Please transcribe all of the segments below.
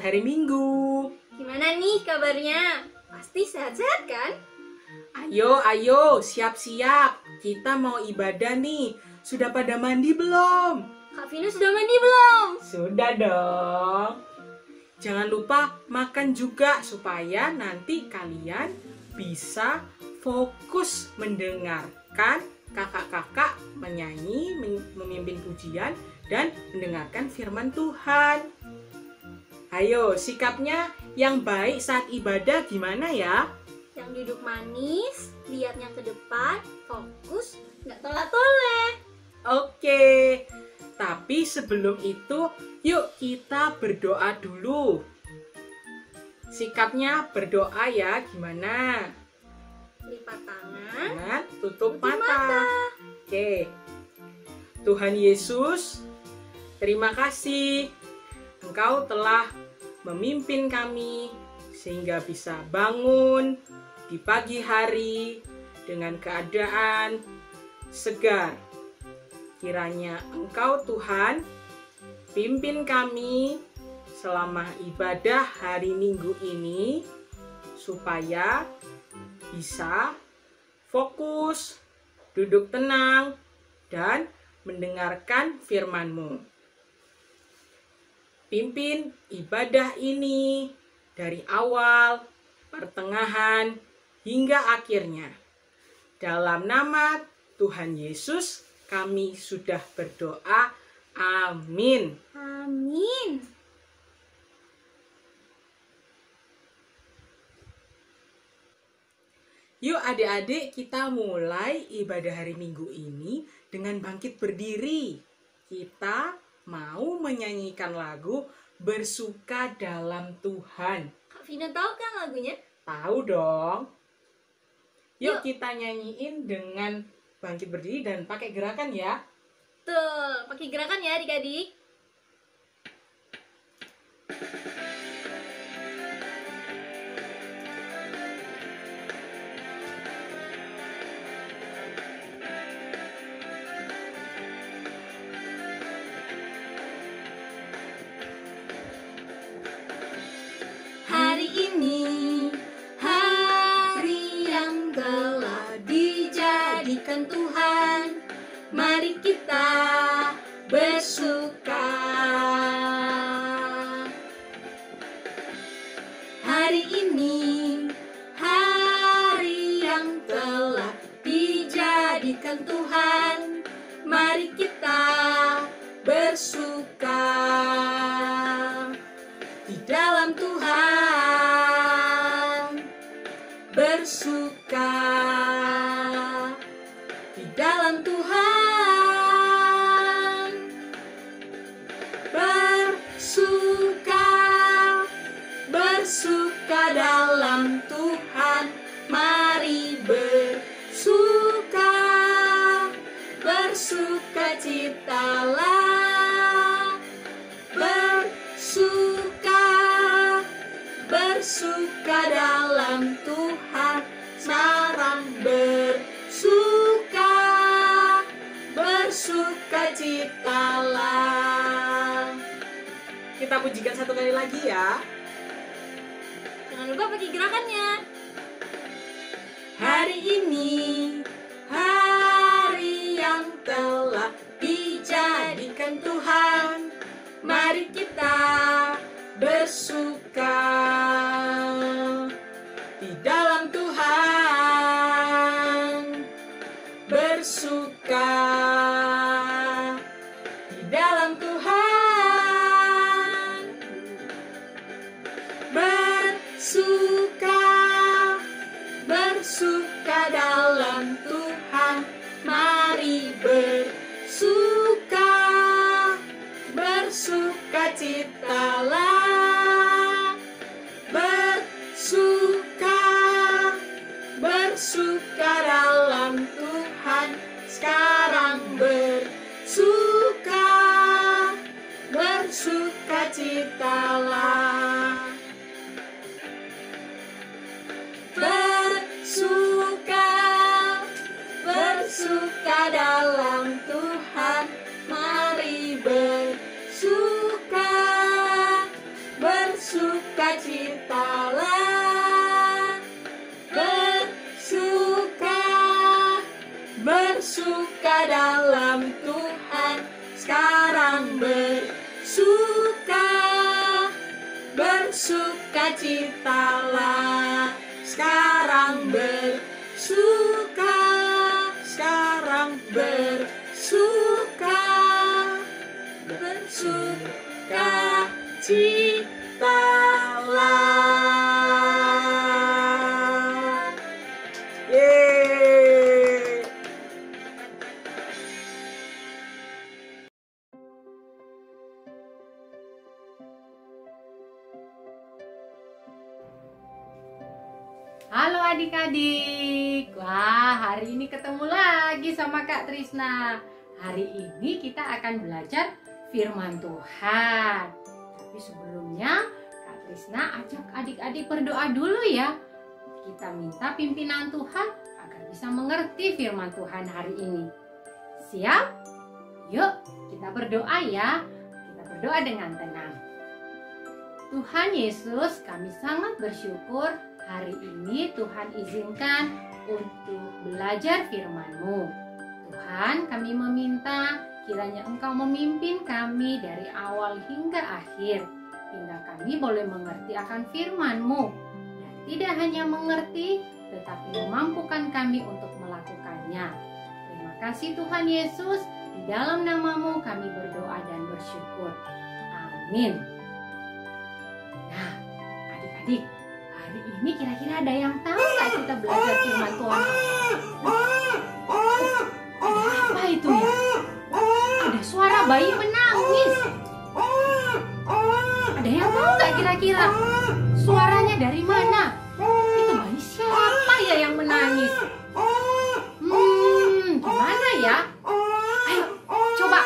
hari Minggu. Gimana nih kabarnya? Pasti sehat-sehat kan? Ayo, siap-siap. Kita mau ibadah nih. Sudah pada mandi belum? Kak Vina sudah mandi belum? Sudah dong. Jangan lupa makan juga supaya nanti kalian bisa fokus mendengarkan kakak-kakak menyanyi, memimpin pujian, dan mendengarkan firman Tuhan. Ayo, sikapnya yang baik saat ibadah gimana ya? Yang duduk manis, lihatnya ke depan, fokus, nggak tolak-toleh. Oke, tapi sebelum itu, yuk kita berdoa dulu. Sikapnya berdoa ya, gimana? Lipat tangan, Dan tutup tutup mata. Oke. Tuhan Yesus, terima kasih Engkau telah memimpin kami sehingga bisa bangun di pagi hari dengan keadaan segar. Kiranya Engkau Tuhan pimpin kami selama ibadah hari Minggu ini supaya bisa fokus, duduk tenang, dan mendengarkan firman-Mu. Pimpin ibadah ini dari awal, pertengahan, hingga akhirnya. Dalam nama Tuhan Yesus, kami sudah berdoa. Amin. Amin. Yuk adik-adik, kita mulai ibadah hari Minggu ini dengan bangkit berdiri. Kita mau menyanyikan lagu Bersuka Dalam Tuhan. Kak Vina tahu kan lagunya? Tahu dong. Yuk Yuk. kita nyanyiin dengan bangkit berdiri dan pakai gerakan ya. Tuh, pakai gerakan ya adik-adik. Hari ini hari yang telah dijadikan Tuhan, mari kita bersuka. Hari ini hari yang telah dijadikan Tuhan, mari kita bersuka di dalam Tuhan, bersuka di dalam Tuhan, bersuka, bersuka dalam Tuhan, mari bersuka, bersuka citalah, bersuka, bersuka dalam Tuhan, sekarang bersuka, bersuka citalah. Kita pujikan satu kali lagi ya. Jangan lupa pakai gerakannya. Hari ini hari yang telah dijadikan Tuhan, mari kita bersuka di dalam Tuhan, bersuka di dalam Tuhan, bersuka, bersuka dalam Tuhan, mari bersuka, bersuka citalah, bersuka, bersuka dalam Tuhan, sekarang bersuka, bersuka citalah. Bersuka, bersuka dalam Tuhan, mari bersuka, bersuka bersuka dalam Tuhan, sekarang bersuka, bersukacitalah, sekarang bersuka, sekarang bersuka, bersukacitalah. Yeay. Halo adik-adik. Wah, hari ini ketemu lagi sama Kak Trisna. Hari ini kita akan belajar firman Tuhan. Tapi sebelumnya Kak Trisna ajak adik-adik berdoa dulu ya. Kita minta pimpinan Tuhan agar bisa mengerti firman Tuhan hari ini. Siap? Yuk, kita berdoa ya. Kita berdoa dengan tenang. Tuhan Yesus, kami sangat bersyukur hari ini Tuhan izinkan untuk belajar firman-Mu. Tuhan, kami meminta kiranya Engkau memimpin kami dari awal hingga akhir, hingga kami boleh mengerti akan firman-Mu. Dan tidak hanya mengerti, tetapi memampukan kami untuk melakukannya. Terima kasih Tuhan Yesus, di dalam nama-Mu kami berdoa dan bersyukur. Amin. Nah, adik-adik, hari ini kira-kira ada yang tahu nggak kita belajar firman Tuhan? Ada apa itu ya? Ada suara bayi menangis. Ada yang tahu nggak kira-kira suaranya dari mana? Itu bayi siapa ya yang menangis? Gimana ya? Ayo, coba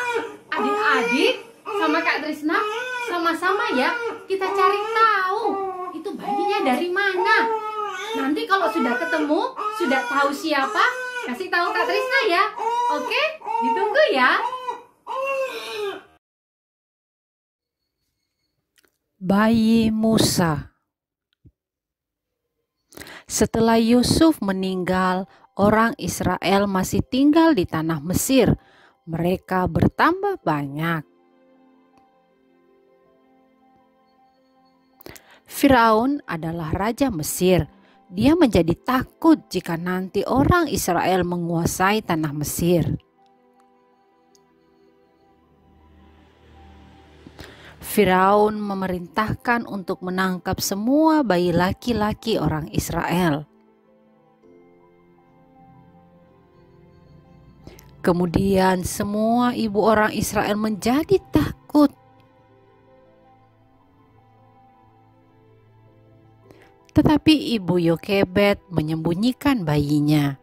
adik-adik sama Kak Trisna sama-sama ya kita cari tahu itu bayinya dari mana. Nanti kalau sudah ketemu, sudah tahu siapa, kasih tahu Kak Trisna ya. Oke, ditunggu ya. Bayi Musa. Setelah Yusuf meninggal, orang Israel masih tinggal di tanah Mesir. Mereka bertambah banyak. Firaun adalah raja Mesir. Dia menjadi takut jika nanti orang Israel menguasai tanah Mesir. Firaun memerintahkan untuk menangkap semua bayi laki-laki orang Israel. Kemudian semua ibu orang Israel menjadi takut. Tetapi ibu Yokebed menyembunyikan bayinya.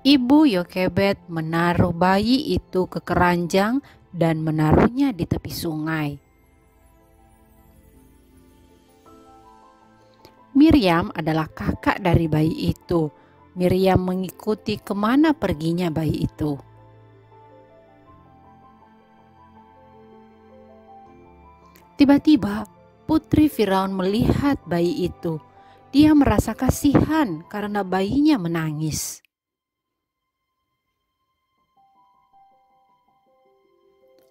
Ibu Yokebed menaruh bayi itu ke keranjang dan menaruhnya di tepi sungai. Miriam adalah kakak dari bayi itu. Miriam mengikuti kemana perginya bayi itu. Tiba-tiba putri Firaun melihat bayi itu. Dia merasa kasihan karena bayinya menangis.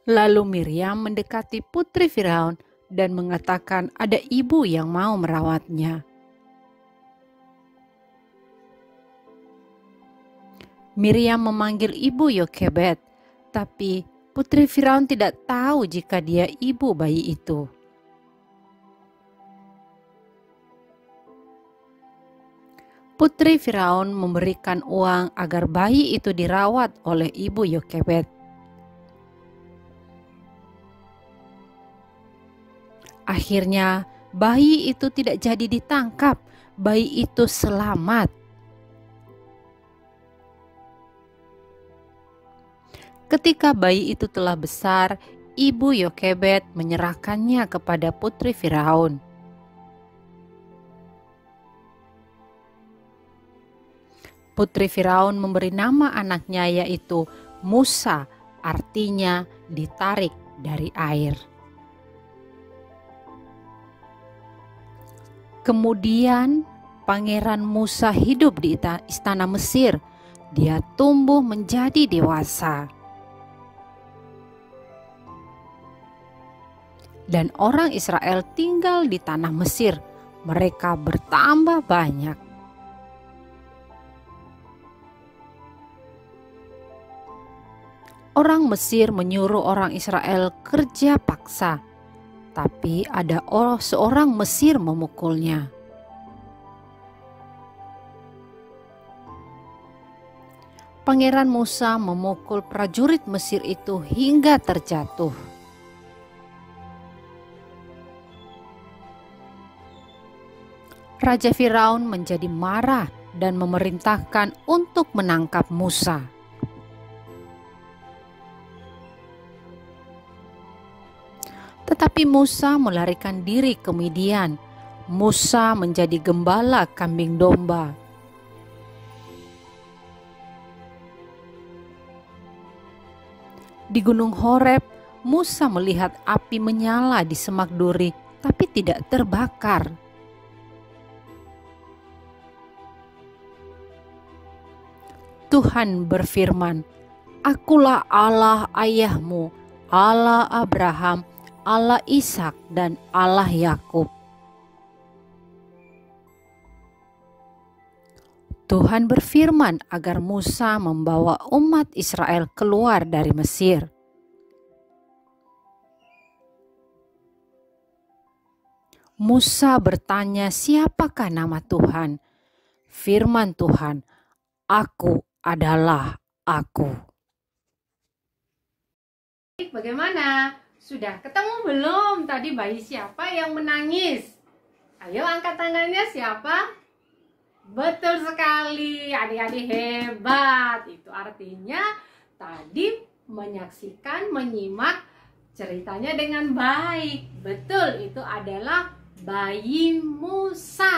Lalu Miriam mendekati putri Firaun dan mengatakan ada ibu yang mau merawatnya. Miriam memanggil ibu Yokebed, tapi putri Firaun tidak tahu jika dia ibu bayi itu. Putri Firaun memberikan uang agar bayi itu dirawat oleh ibu Yokebed. Akhirnya bayi itu tidak jadi ditangkap. Bayi itu selamat. Ketika bayi itu telah besar, ibu Yokebed menyerahkannya kepada putri Firaun. Putri Firaun memberi nama anaknya yaitu Musa, artinya ditarik dari air. Kemudian Pangeran Musa hidup di istana Mesir, dia tumbuh menjadi dewasa. Dan orang Israel tinggal di tanah Mesir. Mereka bertambah banyak. Orang Mesir menyuruh orang Israel kerja paksa, tapi ada seorang Mesir memukulnya. Pangeran Musa memukul prajurit Mesir itu hingga terjatuh. Raja Firaun menjadi marah dan memerintahkan untuk menangkap Musa. Tetapi Musa melarikan diri ke Midian. Musa menjadi gembala kambing domba. Di Gunung Horeb, Musa melihat api menyala di semak duri, tapi tidak terbakar. Tuhan berfirman, "Akulah Allah ayahmu, Allah Abraham, Allah Ishak, dan Allah Yakub." Tuhan berfirman agar Musa membawa umat Israel keluar dari Mesir. Musa bertanya, "Siapakah nama Tuhan?" Firman Tuhan, "Aku adalah Aku." Bagaimana? Sudah ketemu belum tadi bayi siapa yang menangis? Ayo angkat tangannya, siapa? Betul sekali, adik-adik hebat. Itu artinya tadi menyimak ceritanya dengan baik. Betul, itu adalah bayi Musa.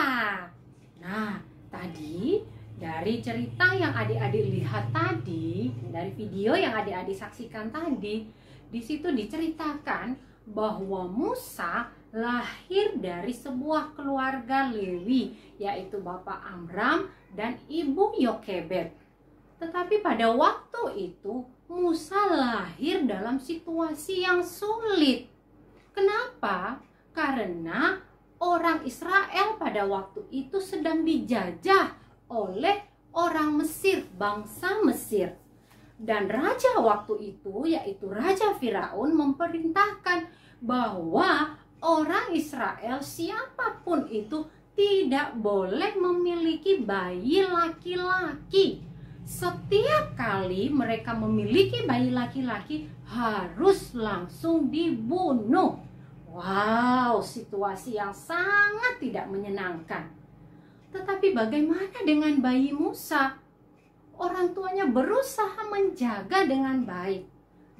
Nah, tadi dari cerita yang adik-adik lihat tadi, dari video yang adik-adik saksikan tadi, di situ diceritakan bahwa Musa lahir dari sebuah keluarga Lewi, yaitu Bapak Amram dan Ibu Yokebed. Tetapi pada waktu itu Musa lahir dalam situasi yang sulit. Kenapa? Karena orang Israel pada waktu itu sedang dijajah oleh orang Mesir, bangsa Mesir. Dan raja waktu itu, yaitu Raja Firaun, memerintahkan bahwa orang Israel siapapun itu tidak boleh memiliki bayi laki-laki. Setiap kali mereka memiliki bayi laki-laki harus langsung dibunuh. Wow, situasi yang sangat tidak menyenangkan. Tetapi bagaimana dengan bayi Musa? Orang tuanya berusaha menjaga dengan baik.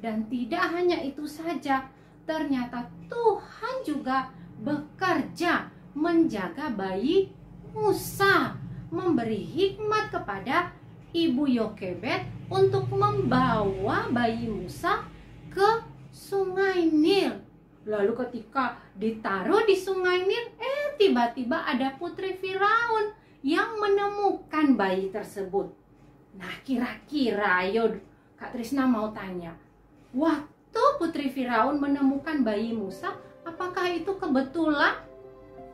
Dan tidak hanya itu saja, ternyata Tuhan juga bekerja menjaga bayi Musa, memberi hikmat kepada Ibu Yokebed untuk membawa bayi Musa ke Sungai Nil. Lalu ketika ditaruh di Sungai Nil, tiba-tiba ada putri Firaun yang menemukan bayi tersebut. Nah, kira-kira, ayo Kak Trisna mau tanya, waktu putri Firaun menemukan bayi Musa, apakah itu kebetulan?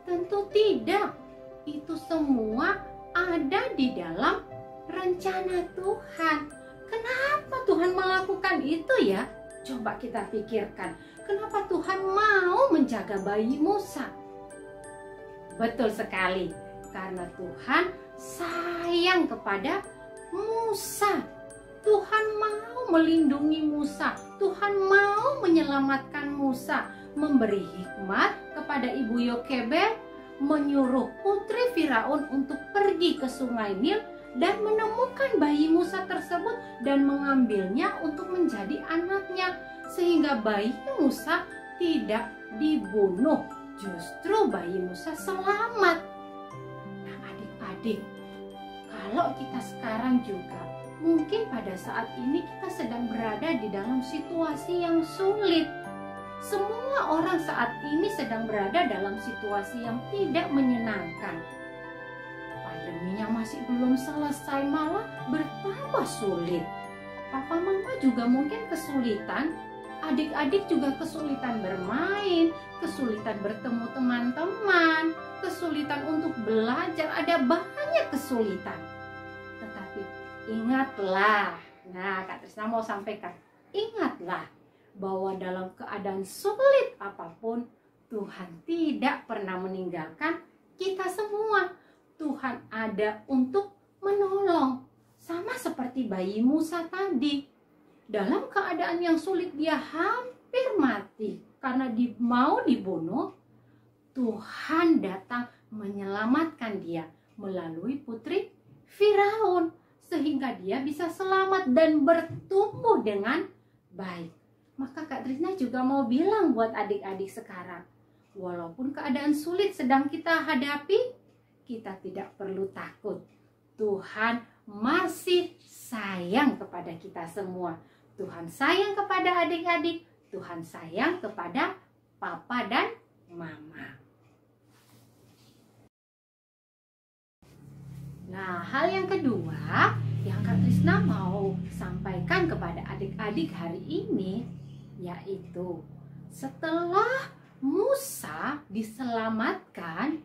Tentu tidak. Itu semua ada di dalam rencana Tuhan. Kenapa Tuhan melakukan itu ya? Coba kita pikirkan. Kenapa Tuhan mau menjaga bayi Musa? Betul sekali. Karena Tuhan sayang kepada Musa. Tuhan mau melindungi Musa. Tuhan mau menyelamatkan Musa. Memberi hikmat kepada Ibu Yokebed, menyuruh putri Firaun untuk pergi ke Sungai Nil dan menemukan bayi Musa tersebut dan mengambilnya untuk menjadi anaknya, sehingga bayi Musa tidak dibunuh. Justru bayi Musa selamat. Nah, adik-adik, kalau kita sekarang juga mungkin pada saat ini kita sedang berada di dalam situasi yang sulit. Semua orang saat ini sedang berada dalam situasi yang tidak menyenangkan. Akademinya masih belum selesai, malah bertambah sulit. Papa mama juga mungkin kesulitan, adik-adik juga kesulitan bermain, kesulitan bertemu teman-teman, kesulitan untuk belajar, ada banyak kesulitan. Tetapi ingatlah, nah Kak Trisna mau sampaikan, ingatlah bahwa dalam keadaan sulit apapun, Tuhan tidak pernah meninggalkan kita semua. Tuhan ada untuk menolong. Sama seperti bayi Musa tadi. Dalam keadaan yang sulit dia hampir mati karena mau dibunuh. Tuhan datang menyelamatkan dia melalui putri Firaun. Sehingga dia bisa selamat dan bertumbuh dengan baik. Maka Kak Trisna juga mau bilang buat adik-adik sekarang. Walaupun keadaan sulit sedang kita hadapi, kita tidak perlu takut. Tuhan masih sayang kepada kita semua. Tuhan sayang kepada adik-adik. Tuhan sayang kepada papa dan mama. Nah, hal yang kedua yang Kak Trisna mau sampaikan kepada adik-adik hari ini, yaitu setelah Musa diselamatkan,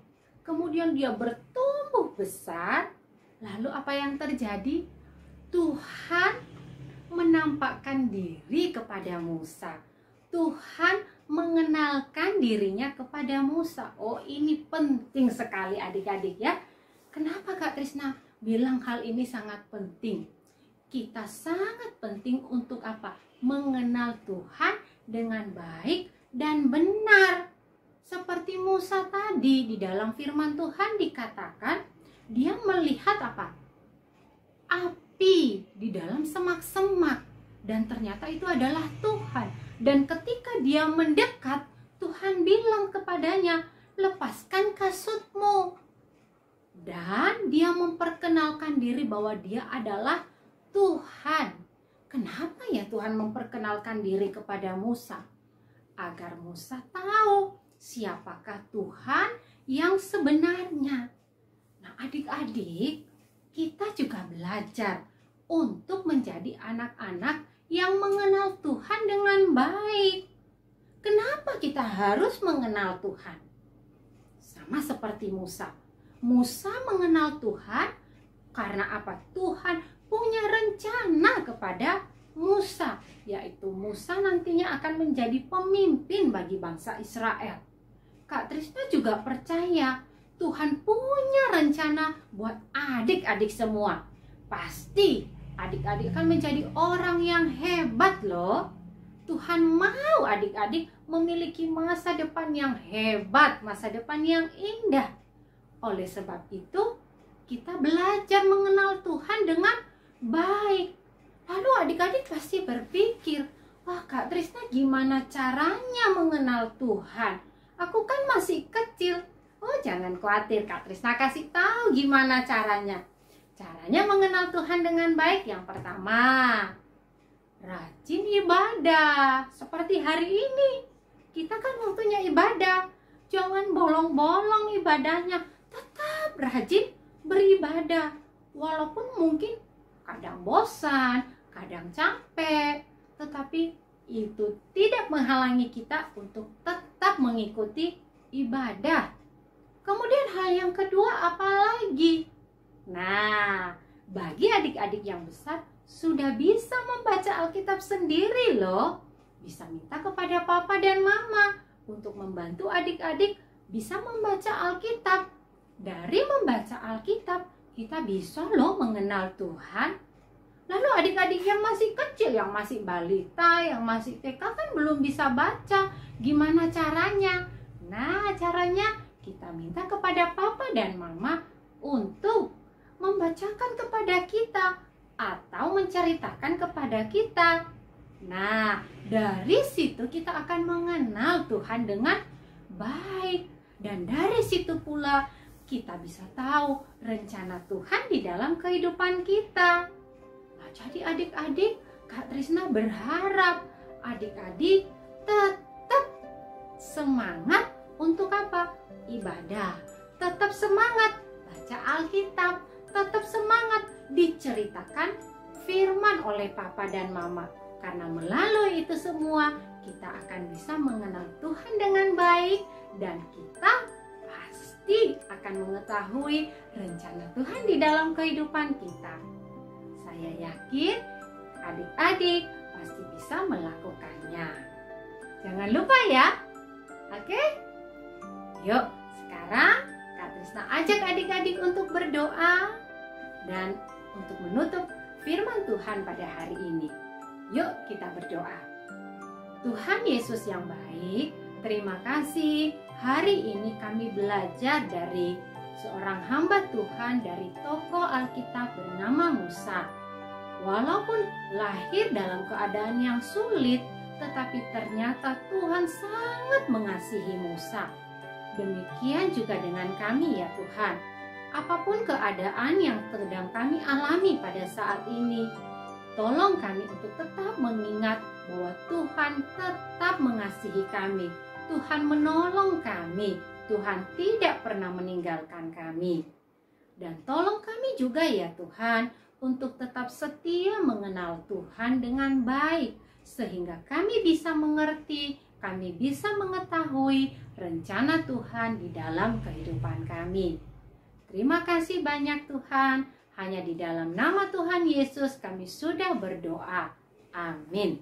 kemudian dia bertumbuh besar, lalu apa yang terjadi? Tuhan menampakkan diri kepada Musa. Tuhan mengenalkan dirinya kepada Musa. Oh, ini penting sekali adik-adik ya. Kenapa Kak Trisna bilang hal ini sangat penting? Kita sangat penting untuk apa? Mengenal Tuhan dengan baik dan benar. Seperti Musa tadi, di dalam firman Tuhan dikatakan dia melihat apa? Api di dalam semak-semak, dan ternyata itu adalah Tuhan. Dan ketika dia mendekat, Tuhan bilang kepadanya, lepaskan kasutmu. Dan dia memperkenalkan diri bahwa dia adalah Tuhan. Kenapa ya Tuhan memperkenalkan diri kepada Musa? Agar Musa tahu siapakah Tuhan yang sebenarnya. Nah, adik-adik, kita juga belajar untuk menjadi anak-anak yang mengenal Tuhan dengan baik. Kenapa kita harus mengenal Tuhan? Sama seperti Musa. Musa mengenal Tuhan karena apa? Tuhan punya rencana kepada Musa, yaitu Musa nantinya akan menjadi pemimpin bagi bangsa Israel. Kak Trisna juga percaya Tuhan punya rencana buat adik-adik semua. Pasti adik-adik akan menjadi orang yang hebat loh. Tuhan mau adik-adik memiliki masa depan yang hebat, masa depan yang indah. Oleh sebab itu, kita belajar mengenal Tuhan dengan baik. Lalu adik-adik pasti berpikir, wah Kak Trisna gimana caranya mengenal Tuhan? Aku kan masih kecil. Oh jangan khawatir, Kak Trisna kasih tahu gimana caranya. Caranya mengenal Tuhan dengan baik. Yang pertama, rajin ibadah. Seperti hari ini, kita kan waktunya ibadah. Jangan bolong-bolong ibadahnya. Tetap rajin beribadah. Walaupun mungkin kadang bosan, kadang capek, tetapi itu tidak menghalangi kita untuk tetap mengikuti ibadah. Kemudian hal yang kedua apa lagi? Nah, bagi adik-adik yang besar sudah bisa membaca Alkitab sendiri loh. Bisa minta kepada papa dan mama untuk membantu adik-adik bisa membaca Alkitab. Dari membaca Alkitab, kita bisa loh mengenal Tuhan. Lalu adik-adik yang masih kecil, yang masih balita, yang masih TK kan belum bisa baca. Gimana caranya? Nah, caranya kita minta kepada papa dan mama untuk membacakan kepada kita atau menceritakan kepada kita. Nah, dari situ kita akan mengenal Tuhan dengan baik. Dan dari situ pula kita bisa tahu rencana Tuhan di dalam kehidupan kita. Nah, jadi adik-adik, Kak Trisna berharap adik-adik tetap semangat untuk apa? Ibadah. Tetap semangat baca Alkitab, tetap semangat diceritakan firman oleh Papa dan Mama. Karena melalui itu semua kita akan bisa mengenal Tuhan dengan baik dan kita pasti akan mengetahui rencana Tuhan di dalam kehidupan kita. Saya yakin adik-adik pasti bisa melakukannya. Jangan lupa ya. Oke? Yuk, sekarang Kak Trisna ajak adik-adik untuk berdoa dan untuk menutup firman Tuhan pada hari ini. Yuk kita berdoa. Tuhan Yesus yang baik, terima kasih hari ini kami belajar dari seorang hamba Tuhan dari tokoh Alkitab bernama Musa. Walaupun lahir dalam keadaan yang sulit, tetapi ternyata Tuhan sangat mengasihi Musa. Demikian juga dengan kami ya Tuhan. Apapun keadaan yang sedang kami alami pada saat ini, tolong kami untuk tetap mengingat bahwa Tuhan tetap mengasihi kami. Tuhan menolong kami. Tuhan tidak pernah meninggalkan kami. Dan tolong kami juga ya Tuhan untuk tetap setia mengenal Tuhan dengan baik. Sehingga kami bisa mengerti, kami bisa mengetahui rencana Tuhan di dalam kehidupan kami. Terima kasih banyak Tuhan. Hanya di dalam nama Tuhan Yesus kami sudah berdoa. Amin.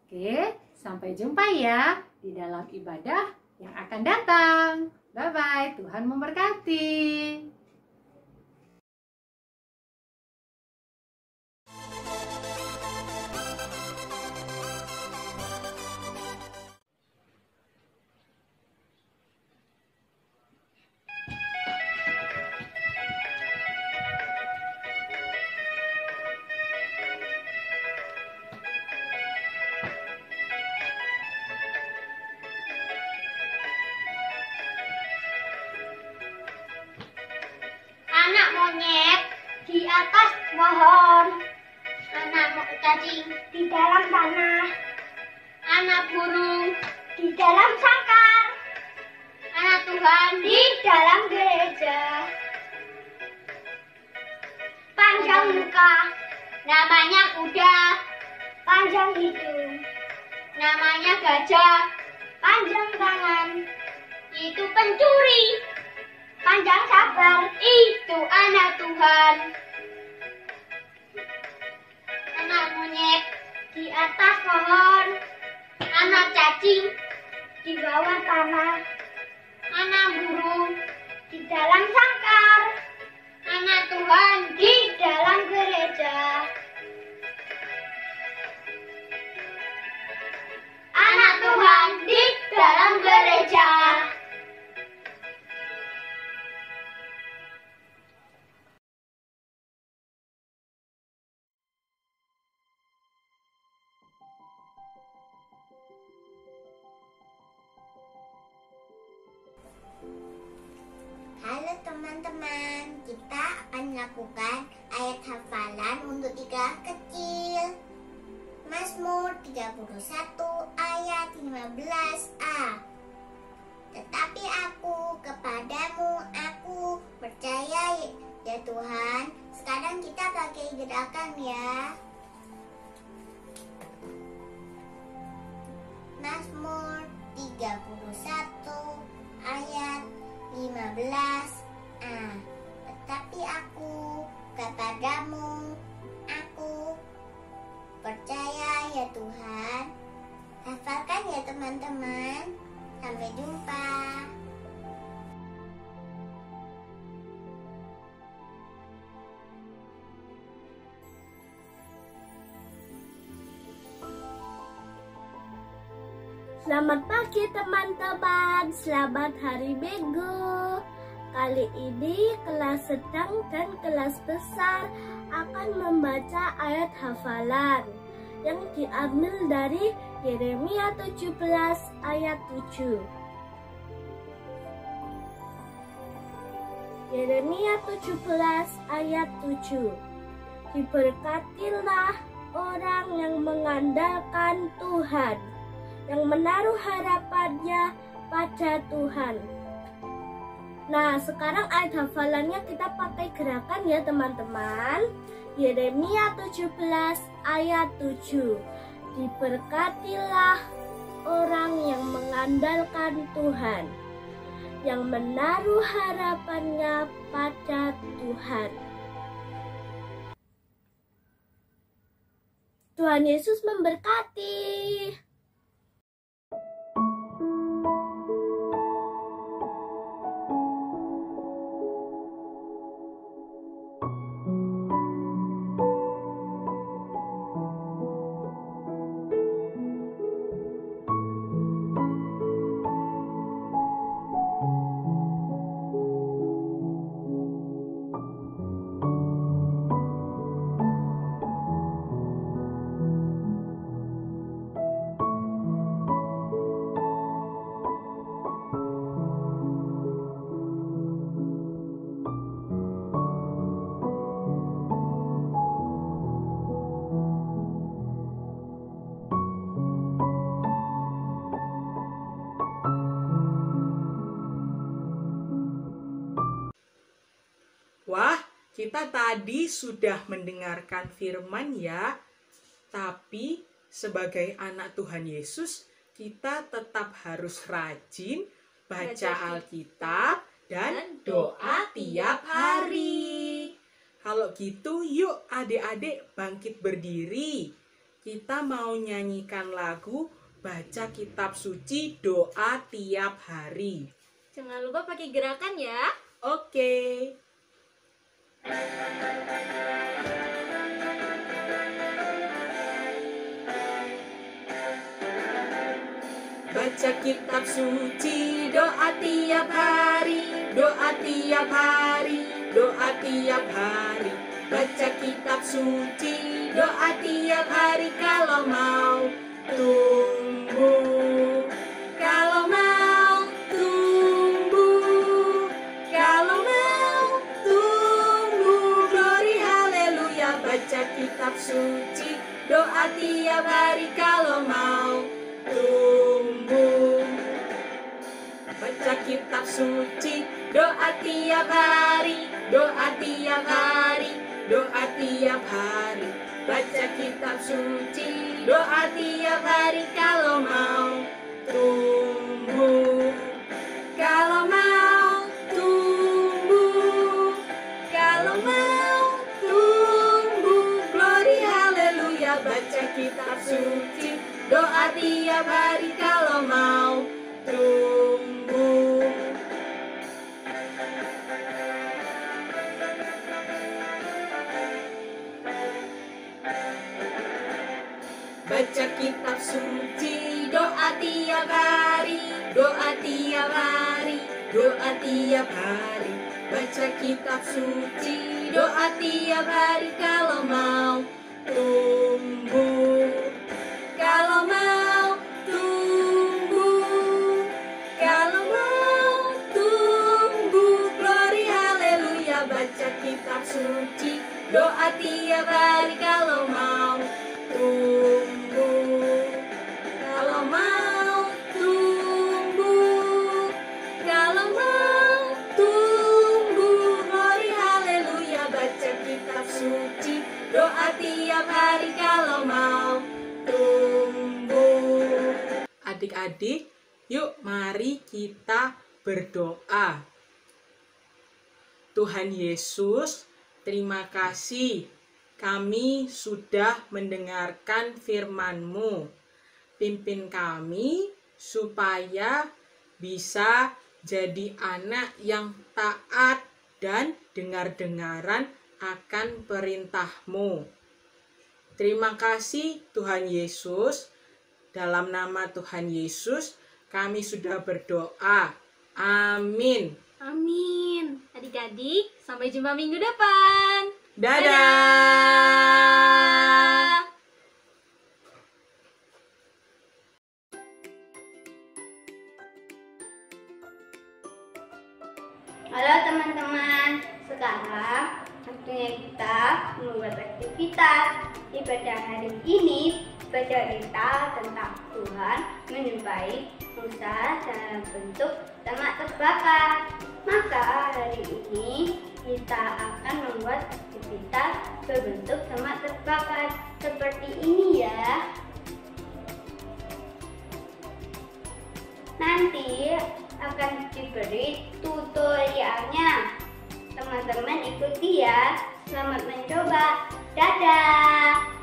Oke, sampai jumpa ya di dalam ibadah yang akan datang. Bye-bye, Tuhan memberkati. Anak monyet di atas pohon, anak cacing di dalam tanah, anak burung di dalam sangkar, anak Tuhan di dalam gereja. Panjang muka, namanya kuda. Panjang hidung, namanya gajah. Panjang tangan, itu pencuri. Panjang sabar, itu anak Tuhan. Anak monyet di atas pohon, anak cacing di bawah tanah, anak burung di dalam sangkar, anak Tuhan di dalam gereja. Anak Tuhan di dalam gereja. Halo teman-teman, kita akan melakukan ayat hafalan untuk 3 kecil. Mazmur 31 ayat 15a. Tetapi aku kepadamu, aku percaya ya Tuhan. Sekarang kita pakai gerakan ya. Mazmur 31 ayat 15a. Tetapi aku kepadamu, aku percaya ya Tuhan. Hafalkan ya teman-teman. Sampai jumpa. Selamat pagi teman-teman, selamat hari Minggu. Kali ini kelas sedang dan kelas besar akan membaca ayat hafalan yang diambil dari Yeremia 17 ayat 7. Yeremia 17 ayat 7. Diberkatilah orang yang mengandalkan Tuhan, yang menaruh harapannya pada Tuhan. Nah, sekarang ayat hafalannya kita pakai gerakan ya teman-teman. Yeremia 17 ayat 7. Diberkatilah orang yang mengandalkan Tuhan, yang menaruh harapannya pada Tuhan. Tuhan Yesus memberkati. Wah, kita tadi sudah mendengarkan firman ya. Tapi sebagai anak Tuhan Yesus, kita tetap harus rajin baca Alkitab dan doa tiap hari. Kalau gitu, yuk adik-adik bangkit berdiri. Kita mau nyanyikan lagu baca kitab suci doa tiap hari. Jangan lupa pakai gerakan ya. Oke. Baca kitab suci, doa tiap hari, doa tiap hari, doa tiap hari. Baca kitab suci, doa tiap hari kalau mau tumbuh. Kalau mau tumbuh, kalau mau tumbuh, glory haleluya. Baca kitab suci, doa tiap hari kalau mau tumbuh. Baca kitab suci, doa tiap hari, doa tiap hari, doa tiap hari. Baca kitab suci, doa tiap hari kalau mau tumbuh. Kalau mau tumbuh, kalau mau tumbuh, glory haleluya. Baca kitab suci, doa tiap hari kalau mau tumbuh. Baca kitab suci, doa tiap hari, doa tiap hari, doa tiap hari. Baca kitab suci, doa tiap hari kalau mau tumbuh. Kalau mau tumbuh, kalau mau tumbuh, glory haleluya. Baca kitab suci, doa tiap hari kalau mau tumbuh. Kalau mau tumbuh, kalau mau tumbuh, glory haleluya. Baca kitab suci, doa tiap hari kalau mau tumbuh. Adik-adik, yuk mari kita berdoa. Tuhan Yesus, terima kasih kami sudah mendengarkan firman-Mu. Pimpin kami supaya bisa jadi anak yang taat dan dengar-dengaran akan perintah-Mu. Terima kasih Tuhan Yesus. Dalam nama Tuhan Yesus kami sudah berdoa. Amin. Amin. Adik-adik, sampai jumpa minggu depan. Dadah. Halo teman-teman, sekarang waktunya kita membuat aktivitas. Di pada hari ini bercerita tentang Tuhan menyukai usaha dalam bentuk semak terbakar. Maka hari ini kita akan membuat aktivitas berbentuk semak terbakar seperti ini ya. Nanti akan diberi tutorialnya. Teman-teman ikuti ya. Selamat mencoba. Dadah.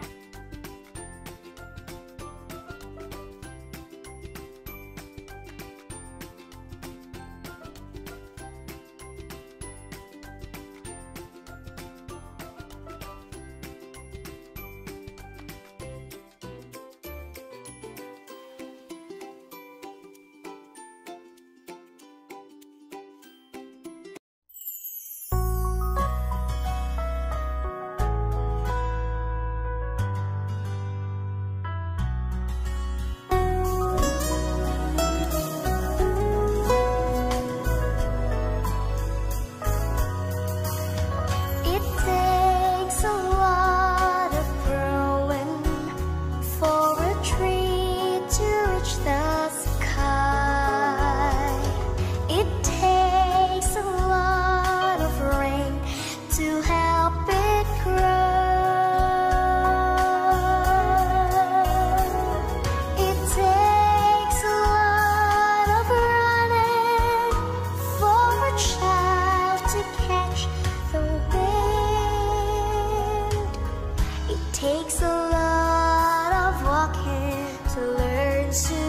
Takes a lot of walking to learn to